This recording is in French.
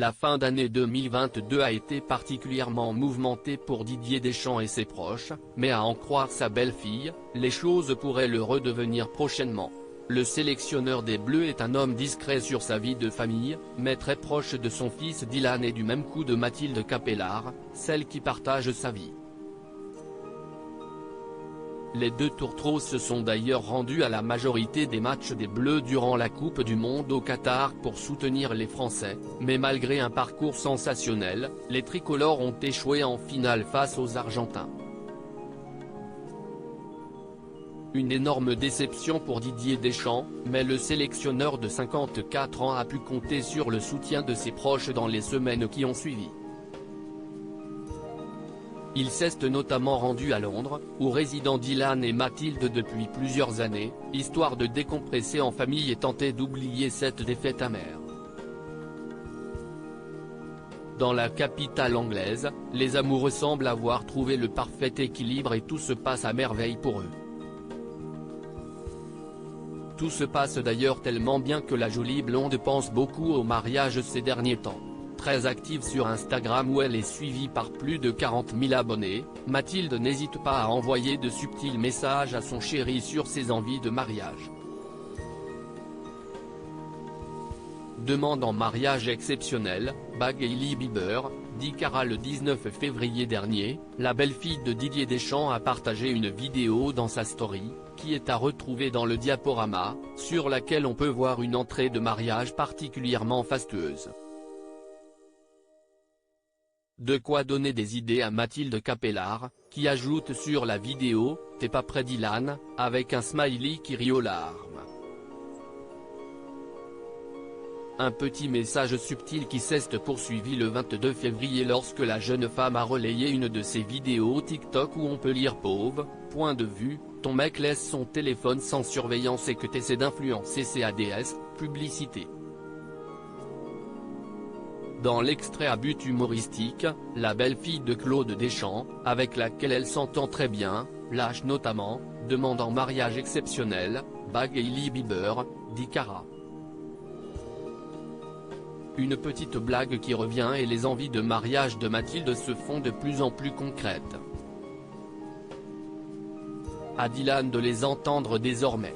La fin d'année 2022 a été particulièrement mouvementée pour Didier Deschamps et ses proches, mais à en croire sa belle-fille, les choses pourraient le redevenir prochainement. Le sélectionneur des Bleus est un homme discret sur sa vie de famille, mais très proche de son fils Dylan et du même coup de Mathilde Capellard, celle qui partage sa vie. Les deux tourtereaux se sont d'ailleurs rendus à la majorité des matchs des Bleus durant la Coupe du Monde au Qatar pour soutenir les Français, mais malgré un parcours sensationnel, les tricolores ont échoué en finale face aux Argentins. Une énorme déception pour Didier Deschamps, mais le sélectionneur de 54 ans a pu compter sur le soutien de ses proches dans les semaines qui ont suivi. Il s'est notamment rendu à Londres, où résident Dylan et Mathilde depuis plusieurs années, histoire de décompresser en famille et tenter d'oublier cette défaite amère. Dans la capitale anglaise, les amoureux semblent avoir trouvé le parfait équilibre et tout se passe à merveille pour eux. Tout se passe d'ailleurs tellement bien que la jolie blonde pense beaucoup au mariage ces derniers temps. Très active sur Instagram où elle est suivie par plus de 40 000 abonnés, Mathilde n'hésite pas à envoyer de subtils messages à son chéri sur ses envies de mariage. Demande en mariage exceptionnelle, bague et Hailey Bieber, dit Cara le 19 février dernier, la belle-fille de Didier Deschamps a partagé une vidéo dans sa story, qui est à retrouver dans le diaporama, sur laquelle on peut voir une entrée de mariage particulièrement fastueuse. De quoi donner des idées à Mathilde Capellard, qui ajoute sur la vidéo « T'es pas prêt Dylan ?» avec un smiley qui rit aux larmes. Un petit message subtil qui s'est poursuivi le 22 février lorsque la jeune femme a relayé une de ses vidéos TikTok où on peut lire « Pauvre, point de vue, ton mec laisse son téléphone sans surveillance et que t'essaies d'influencer CADS, publicité ». Dans l'extrait à but humoristique, la belle-fille de Claude Deschamps, avec laquelle elle s'entend très bien, lâche notamment « Demande en mariage exceptionnelle, bague et Hailey Bieber », dit Cara. Une petite blague qui revient et les envies de mariage de Mathilde se font de plus en plus concrètes. À Dylan de les entendre désormais.